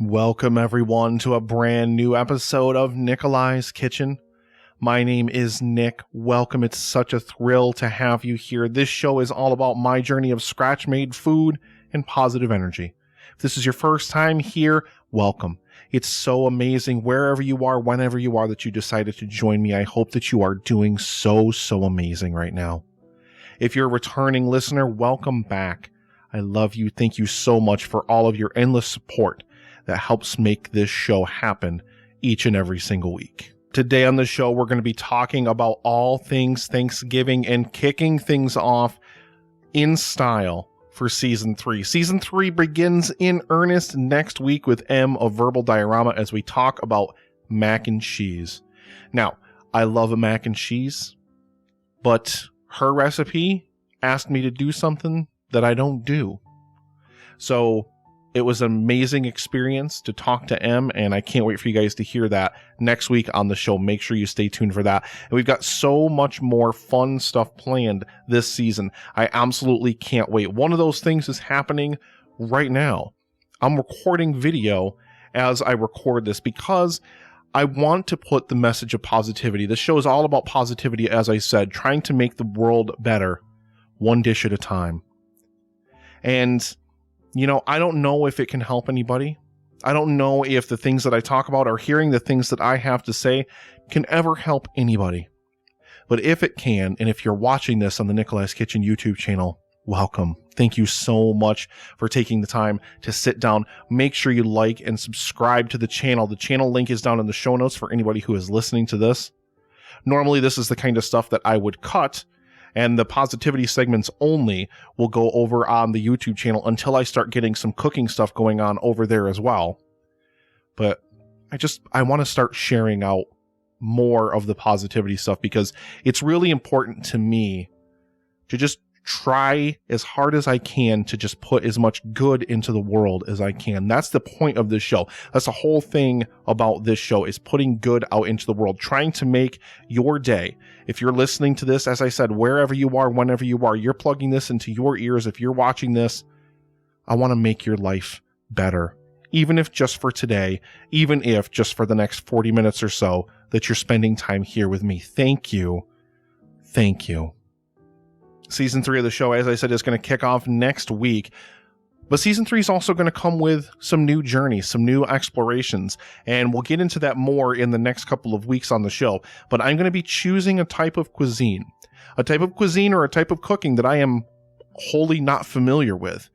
Welcome everyone to a brand new episode of Nikoli's Kitchen. My name is Nick. Welcome. It's such a thrill to have you here. This show is all about my journey of scratch-made food and positive energy. If this is your first time here, welcome. It's so amazing wherever you are, whenever you are that you decided to join me. I hope that you are doing so amazing right now. If you're a returning listener, welcome back. I love you. Thank you so much for all of your endless support that helps make this show happen each and every single week. Today on the show, we're going to be talking about all things Thanksgiving and kicking things off in style for Season 3. Season 3 begins in earnest next week with M of Verbal Diorama as we talk about mac and cheese. Now, I love a mac and cheese, but her recipe asked me to do something that I don't do. So it was an amazing experience to talk to M, and I can't wait for you guys to hear that next week on the show. Make sure you stay tuned for that. And we've got so much more fun stuff planned this season. I absolutely can't wait. One of those things is happening right now. I'm recording video as I record this because I want to put the message of positivity. This show is all about positivity, as I said, trying to make the world better, one dish at a time. And you know, I don't know if it can help anybody. I don't know if the things that I talk about or hearing the things that I have to say can ever help anybody. But if it can, and if you're watching this on the Nikoli's Kitchen YouTube channel, welcome. Thank you so much for taking the time to sit down. Make sure you like and subscribe to the channel. The channel link is down in the show notes for anybody who is listening to this. Normally, this is the kind of stuff that I would cut, and the positivity segments only will go over on the YouTube channel until I start getting some cooking stuff going on over there as well. But I want to start sharing out more of the positivity stuff because it's really important to me to just try as hard as I can to just put as much good into the world as I can. That's the point of this show. That's the whole thing about this show, is putting good out into the world, trying to make your day. If you're listening to this, as I said, wherever you are, whenever you are, you're plugging this into your ears. If you're watching this, I want to make your life better, even if just for today, even if just for the next 40 minutes or so that you're spending time here with me. Thank you. Thank you. Season 3 of the show, as I said, is going to kick off next week. But Season 3 is also going to come with some new journeys, some new explorations. And we'll get into that more in the next couple of weeks on the show. But I'm going to be choosing a type of cuisine or a type of cooking that I am wholly not familiar with.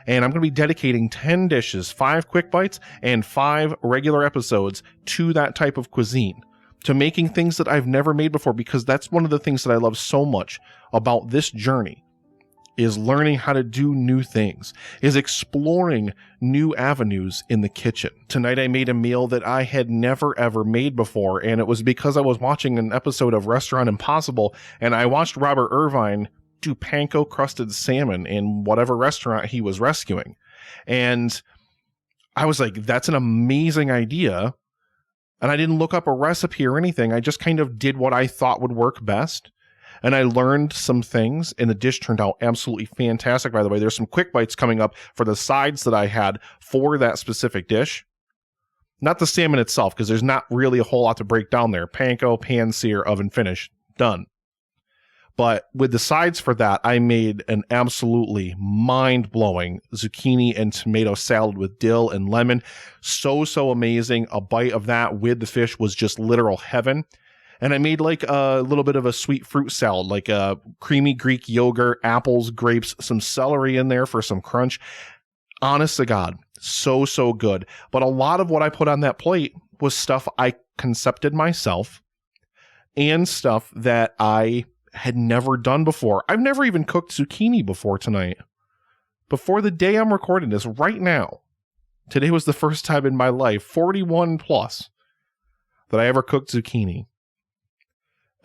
And I'm going to be dedicating 10 dishes, 5 quick bites, and 5 regular episodes to that type of cuisine, to making things that I've never made before, because that's one of the things that I love so much about this journey, is learning how to do new things, is exploring new avenues in the kitchen. Tonight I made a meal that I had never ever made before, and it was because I was watching an episode of Restaurant Impossible, and I watched Robert Irvine do panko crusted salmon in whatever restaurant he was rescuing. And I was like, that's an amazing idea. And I didn't look up a recipe or anything. I just kind of did what I thought would work best. And I learned some things, and the dish turned out absolutely fantastic, by the way. There's some quick bites coming up for the sides that I had for that specific dish. Not the salmon itself, because there's not really a whole lot to break down there. Panko, pan sear, oven finish, done. But with the sides for that, I made an absolutely mind-blowing zucchini and tomato salad with dill and lemon. So amazing. A bite of that with the fish was just literal heaven. And I made like a little bit of a sweet fruit salad, like a creamy Greek yogurt, apples, grapes, some celery in there for some crunch. Honest to God, so good. But a lot of what I put on that plate was stuff I concepted myself and stuff that I had never done before. I've never even cooked zucchini before tonight. Before the day I'm recording this, right now, today was the first time in my life, 41 plus, that I ever cooked zucchini.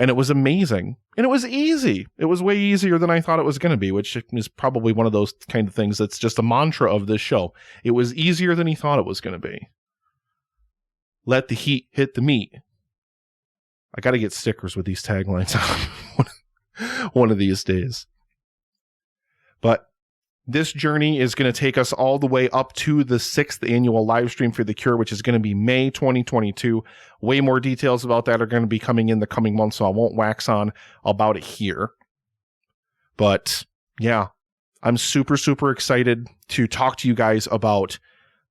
And it was amazing. And it was easy. It was way easier than I thought it was going to be, which is probably one of those kind of things that's just a mantra of this show. It was easier than he thought it was going to be. Let the heat hit the meat. I got to get stickers with these taglines on one of these days. But This journey is going to take us all the way up to the 6th annual live stream for The Cure, which is going to be May 2022. Way more details about that are going to be coming in the coming months, so I won't wax on about it here. But yeah, I'm super, super excited to talk to you guys about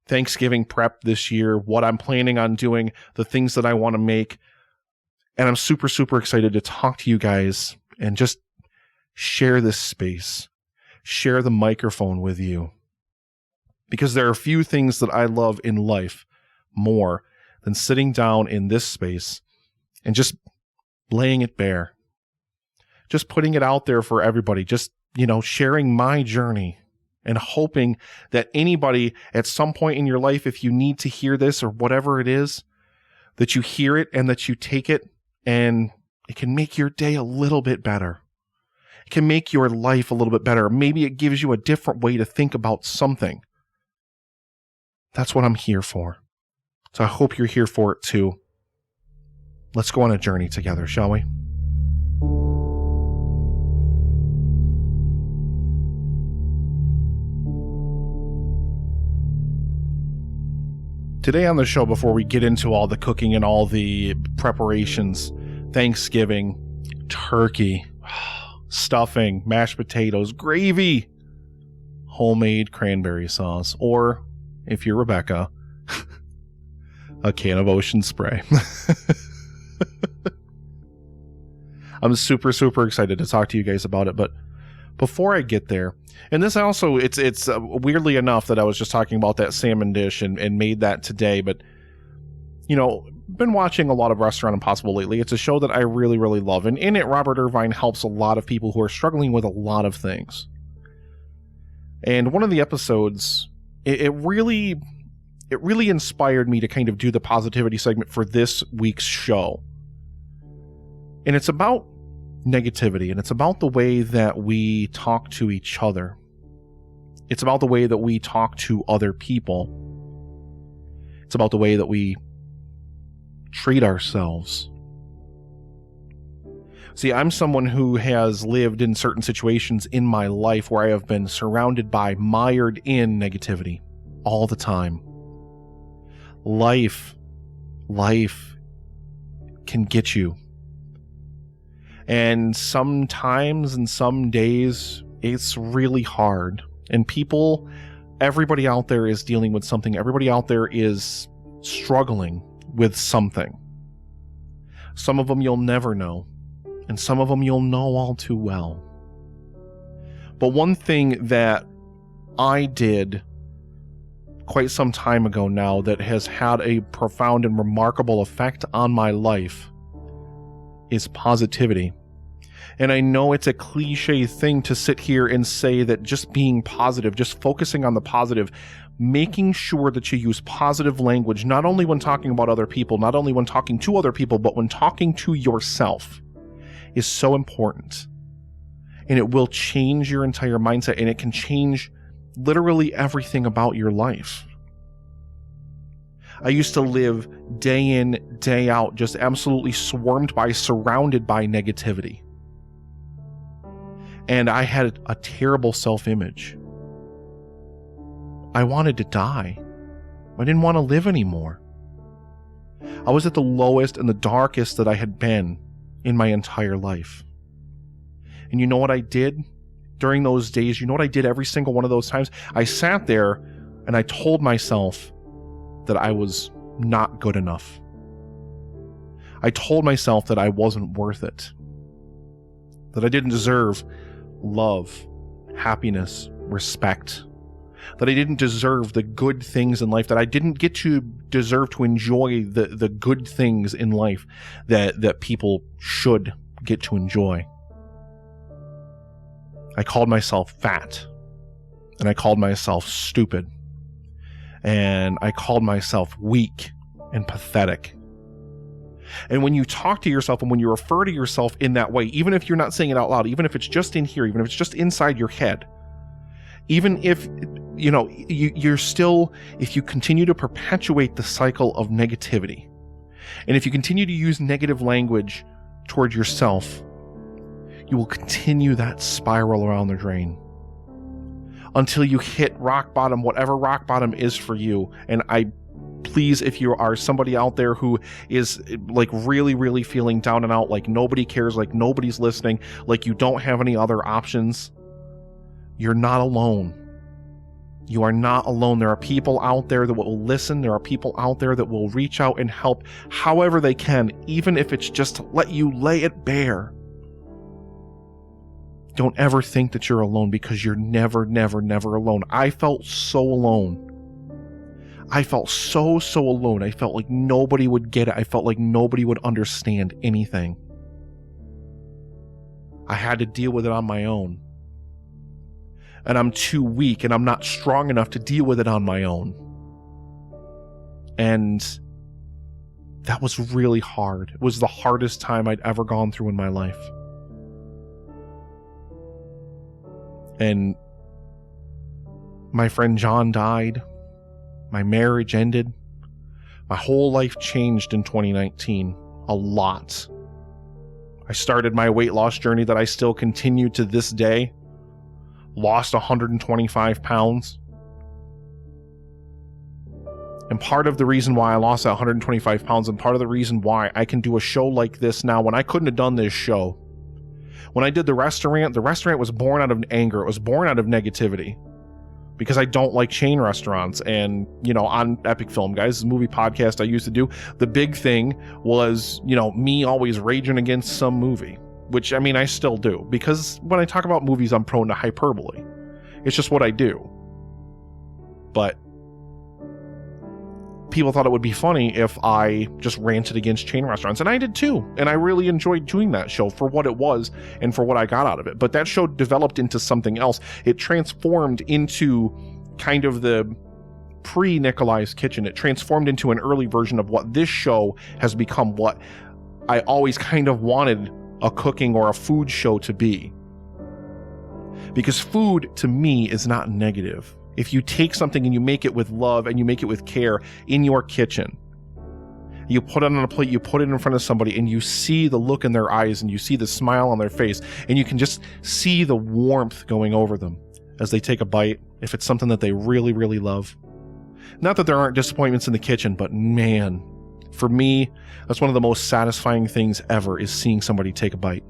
Thanksgiving prep this year, what I'm planning on doing, the things that I want to make. And I'm super, super excited to talk to you guys and just share this space. Share the microphone with you, because there are few things that I love in life more than sitting down in this space and just laying it bare, just putting it out there for everybody, just, sharing my journey and hoping that anybody at some point in your life, if you need to hear this or whatever it is, that you hear it and that you take it and it can make your day a little bit better. Can make your life a little bit better. Maybe it gives you a different way to think about something. That's what I'm here for. So I hope you're here for it too. Let's go on a journey together, shall we? Today on the show, before we get into all the cooking and all the preparations, Thanksgiving, turkey, stuffing, mashed potatoes, gravy, homemade cranberry sauce, or, if you're Rebecca, a can of Ocean Spray. I'm super, super excited to talk to you guys about it, but before I get there, and this also, it's weirdly enough that I was just talking about that salmon dish and made that today, but, been watching a lot of Restaurant Impossible lately. It's a show that I really, really love. And in it, Robert Irvine helps a lot of people who are struggling with a lot of things. And one of the episodes, it really inspired me to kind of do the positivity segment for this week's show. And it's about negativity, and it's about the way that we talk to each other. It's about the way that we talk to other people. It's about the way that we treat ourselves. See, I'm someone who has lived in certain situations in my life where I have been surrounded by, mired in negativity all the time. Life can get you. And sometimes and some days it's really hard. And everybody out there is dealing with something. Everybody out there is struggling with something. Some of them you'll never know, and some of them you'll know all too well. But one thing that I did quite some time ago now that has had a profound and remarkable effect on my life is positivity. And I know it's a cliche thing to sit here and say that just being positive, just focusing on the positive, making sure that you use positive language, not only when talking about other people, not only when talking to other people, but when talking to yourself, is so important. And it will change your entire mindset, and it can change literally everything about your life. I used to live day in, day out, just absolutely surrounded by negativity. And I had a terrible self-image. I wanted to die. I didn't want to live anymore. I was at the lowest and the darkest that I had been in my entire life. And you know what I did during those days? You know what I did every single one of those times? I sat there and I told myself that I was not good enough. I told myself that I wasn't worth it. That I didn't deserve love, happiness, respect. That I didn't deserve the good things in life, that I didn't deserve to enjoy the good things in life that people should get to enjoy. I called myself fat, and I called myself stupid, and I called myself weak and pathetic. And when you talk to yourself and when you refer to yourself in that way, even if you're not saying it out loud, even if it's just in here, even if it's just inside your head, even if, you're still, if you continue to perpetuate the cycle of negativity, and if you continue to use negative language toward yourself, you will continue that spiral around the drain until you hit rock bottom, whatever rock bottom is for you. And please, if you are somebody out there who is like really, really feeling down and out, like nobody cares, like nobody's listening, like you don't have any other options, you're not alone. You are not alone. There are people out there that will listen. There are people out there that will reach out and help however they can, even if it's just to let you lay it bare. Don't ever think that you're alone, because you're never, never, never alone. I felt so alone. I felt so alone. I felt like nobody would get it. I felt like nobody would understand anything. I had to deal with it on my own. And I'm too weak and I'm not strong enough to deal with it on my own. And that was really hard. It was the hardest time I'd ever gone through in my life. And my friend John died. My marriage ended. My whole life changed in 2019. A lot. I started my weight loss journey that I still continue to this day. Lost 125 pounds. And part of the reason why I lost that 125 pounds, and part of the reason why I can do a show like this now, when I couldn't have done this show. When I did the restaurant was born out of anger. It was born out of negativity. Because I don't like chain restaurants. And, on Epic Film, guys, this movie podcast I used to do, the big thing was, me always raging against some movie. Which, I still do. Because when I talk about movies, I'm prone to hyperbole. It's just what I do. But people thought it would be funny if I just ranted against chain restaurants. And I did too. And I really enjoyed doing that show for what it was and for what I got out of it. But that show developed into something else. It transformed into kind of the pre-Nikoli's Kitchen. It transformed into an early version of what this show has become, what I always kind of wanted a cooking or a food show to be. Because food, to me, is not negative. If you take something and you make it with love and you make it with care in your kitchen, you put it on a plate, you put it in front of somebody, and you see the look in their eyes and you see the smile on their face, and you can just see the warmth going over them as they take a bite, if it's something that they really, really love. Not that there aren't disappointments in the kitchen, but man, for me, that's one of the most satisfying things ever, is seeing somebody take a bite.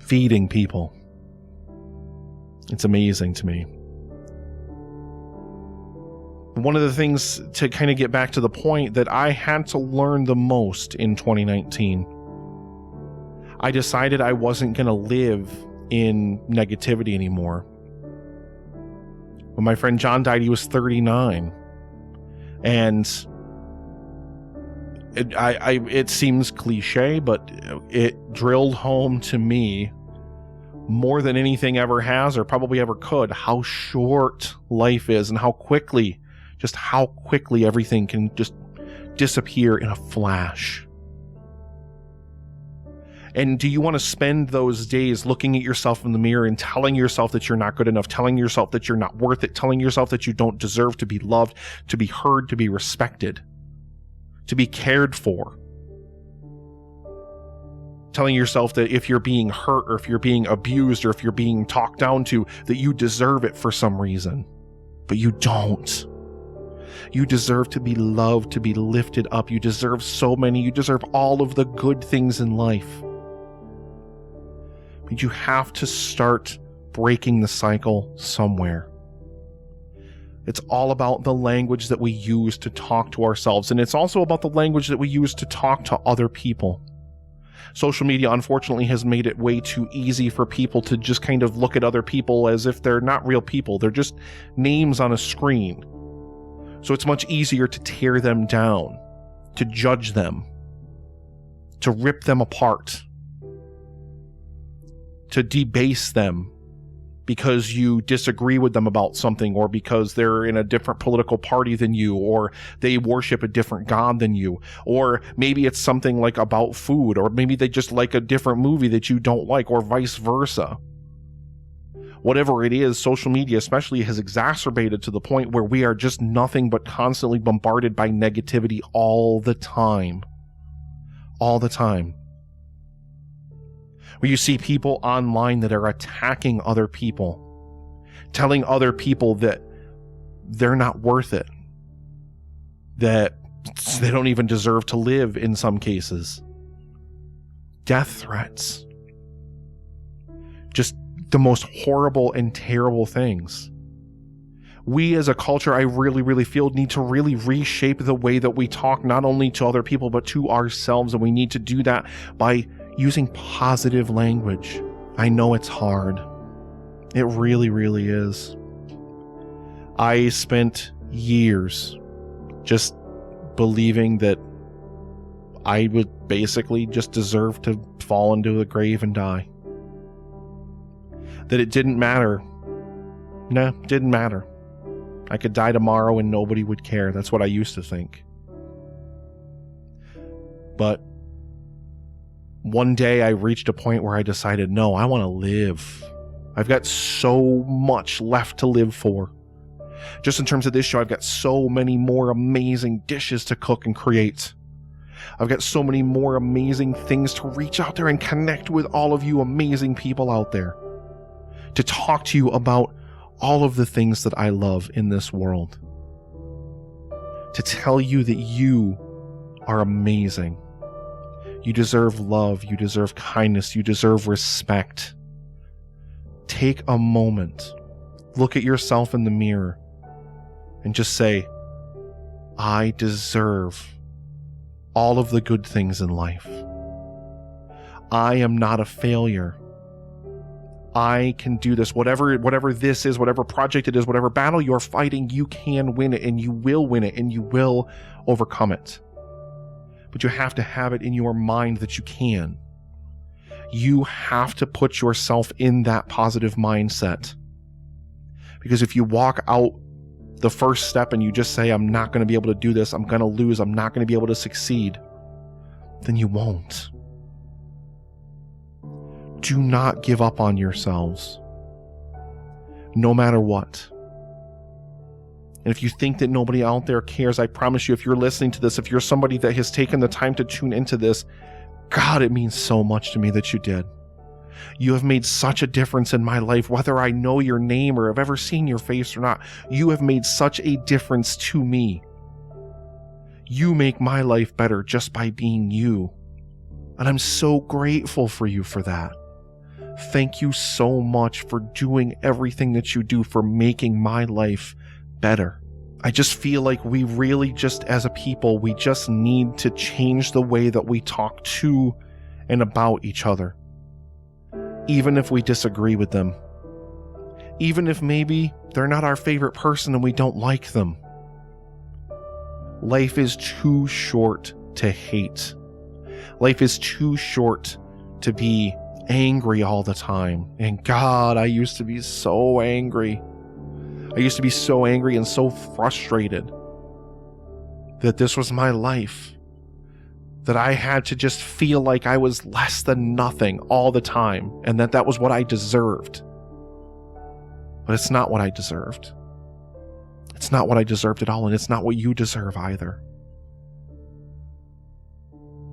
Feeding people. It's amazing to me. One of the things, to kind of get back to the point, that I had to learn the most in 2019, I decided I wasn't going to live in negativity anymore. When my friend John died, he was 39. And it seems cliche, but it drilled home to me more than anything ever has, or probably ever could, how short life is and how quickly everything can just disappear in a flash. And do you want to spend those days looking at yourself in the mirror and telling yourself that you're not good enough, telling yourself that you're not worth it, telling yourself that you don't deserve to be loved, to be heard, to be respected, to be cared for? Telling yourself that if you're being hurt, or if you're being abused, or if you're being talked down to, that you deserve it for some reason. But you don't. You deserve to be loved, to be lifted up. You deserve you deserve all of the good things in life. But you have to start breaking the cycle somewhere. It's all about the language that we use to talk to ourselves, and it's also about the language that we use to talk to other people. Social media, unfortunately, has made it way too easy for people to just kind of look at other people as if they're not real people. They're just names on a screen. So it's much easier to tear them down, to judge them, to rip them apart, to debase them because you disagree with them about something, or because they're in a different political party than you, or they worship a different god than you, or maybe it's something like about food, or maybe they just like a different movie that you don't like, or vice versa. Whatever it is, social media especially has exacerbated to the point where we are just nothing but constantly bombarded by negativity all the time. All the time. Where you see people online that are attacking other people, telling other people that they're not worth it, that they don't even deserve to live in some cases. Death threats. Just the most horrible and terrible things. We as a culture, I really feel, need to really reshape the way that we talk, not only to other people, but to ourselves. And we need to do that by using positive language. I know it's hard. It really is. I spent years just believing that I would basically just deserve to fall into the grave and die. That it didn't matter. No, didn't matter. I could die tomorrow and nobody would care. That's what I used to think. But one day I reached a point where I decided, no, I want to live. I've got so much left to live for. Just in terms of this show, I've got so many more amazing dishes to cook and create. I've got so many more amazing things to reach out there and connect with all of you amazing people out there. To talk to you about all of the things that I love in this world. To tell you that you are amazing. You deserve love. You deserve kindness. You deserve respect. Take a moment. Look at yourself in the mirror and just say, I deserve all of the good things in life. I am not a failure. I can do this. Whatever this is, whatever project it is, whatever battle you're fighting, you can win it, and you will win it, and you will overcome it. But you have to have it in your mind that you can. You have to put yourself in that positive mindset. Because if you walk out the first step and you just say, I'm not going to be able to do this, I'm going to lose, I'm not going to be able to succeed, then you won't. Do not give up on yourselves, no matter what. And if you think that nobody out there cares, I promise you, if you're listening to this, if you're somebody that has taken the time to tune into this, God, it means so much to me that you did. You have made such a difference in my life, whether I know your name or have ever seen your face or not. You have made such a difference to me. You make my life better just by being you. And I'm so grateful for you for that. Thank you so much for doing everything that you do, for making my life better. I just feel like we really just, as a people, we just need to change the way that we talk to and about each other. Even if we disagree with them. Even if maybe they're not our favorite person and we don't like them. Life is too short to hate. Life is too short to be angry all the time. And God, I used to be so angry. I used to be so angry and so frustrated that this was my life. That I had to just feel like I was less than nothing all the time, and that was what I deserved. But it's not what I deserved. It's not what I deserved at all, and it's not what you deserve either.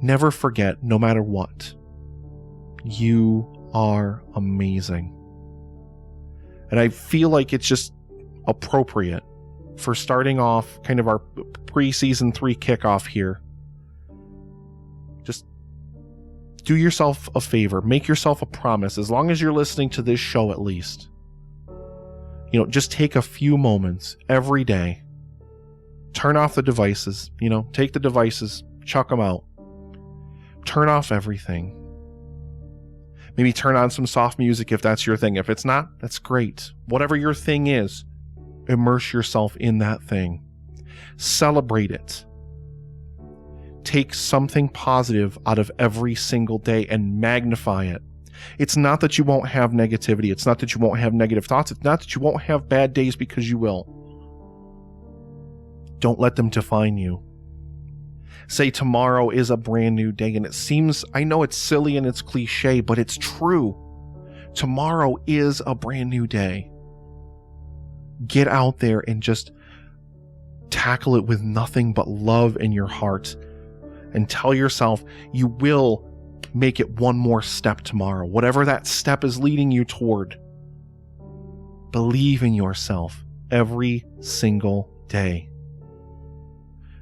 Never forget, no matter what, you are amazing. And I feel like it's just appropriate for starting off kind of our pre-season 3 kickoff here. Just do yourself a favor, make yourself a promise, as long as you're listening to this show at least. Just take a few moments every day. Turn off the devices, take the devices, chuck them out. Turn off everything. Maybe turn on some soft music if that's your thing. If it's not, that's great. Whatever your thing is, immerse yourself in that thing. Celebrate it. Take something positive out of every single day and magnify it. It's not that you won't have negativity. It's not that you won't have negative thoughts. It's not that you won't have bad days, because you will. Don't let them define you. Say tomorrow is a brand new day, and it seems, I know it's silly and it's cliche, but it's true. Tomorrow is a brand new day. Get out there and just tackle it with nothing but love in your heart, and tell yourself you will make it one more step tomorrow. Whatever that step is leading you toward, Believe in yourself every single day.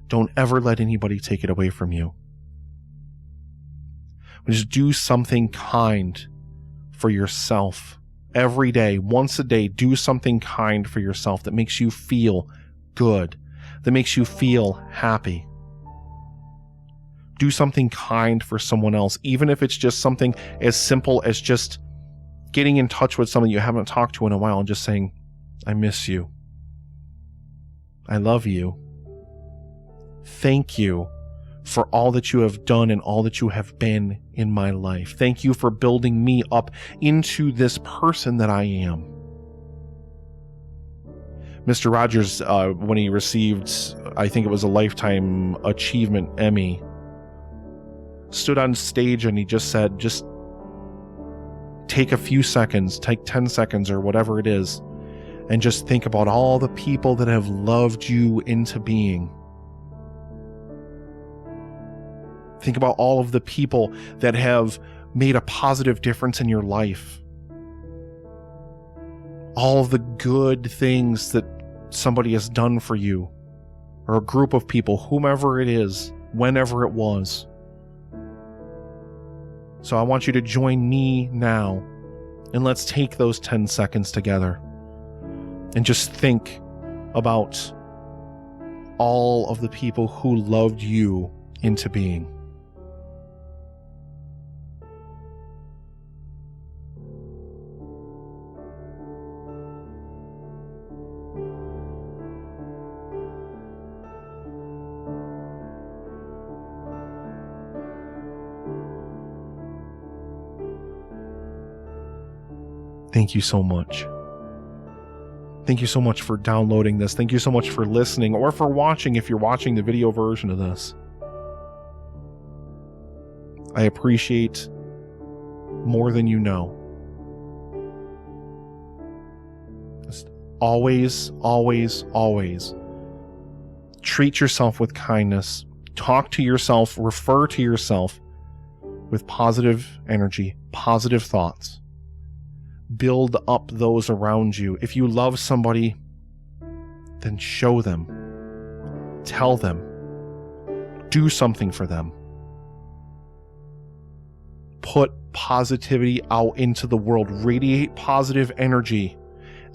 Don't ever let anybody take it away from you. Just do something kind for yourself every day. Once a day, do something kind for yourself that makes you feel good, that makes you feel happy. Do something kind for someone else, even if it's just something as simple as just getting in touch with someone you haven't talked to in a while and just saying, I miss you. I love you. Thank you for all that you have done and all that you have been in my life. Thank you for building me up into this person that I am. Mr. Rogers, when he received, I think it was a Lifetime Achievement Emmy, stood on stage and he just said, just take a few seconds, take 10 seconds or whatever it is, and just think about all the people that have loved you into being. Think about all of the people that have made a positive difference in your life. All of the good things that somebody has done for you, or a group of people, whomever it is, whenever it was. So I want you to join me now, and let's take those 10 seconds together and just think about all of the people who loved you into being. Thank you so much. Thank you so much for downloading this. Thank you so much for listening or for watching if you're watching the video version of this. I appreciate more than you know. Just always, always, always treat yourself with kindness. Talk to yourself, refer to yourself with positive energy, positive thoughts. Build up those around you. If you love somebody, then show them. Tell them. Do something for them. Put positivity out into the world. Radiate positive energy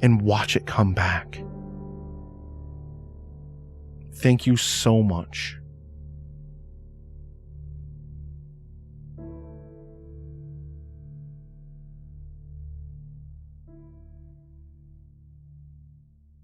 and watch it come back. Thank you so much.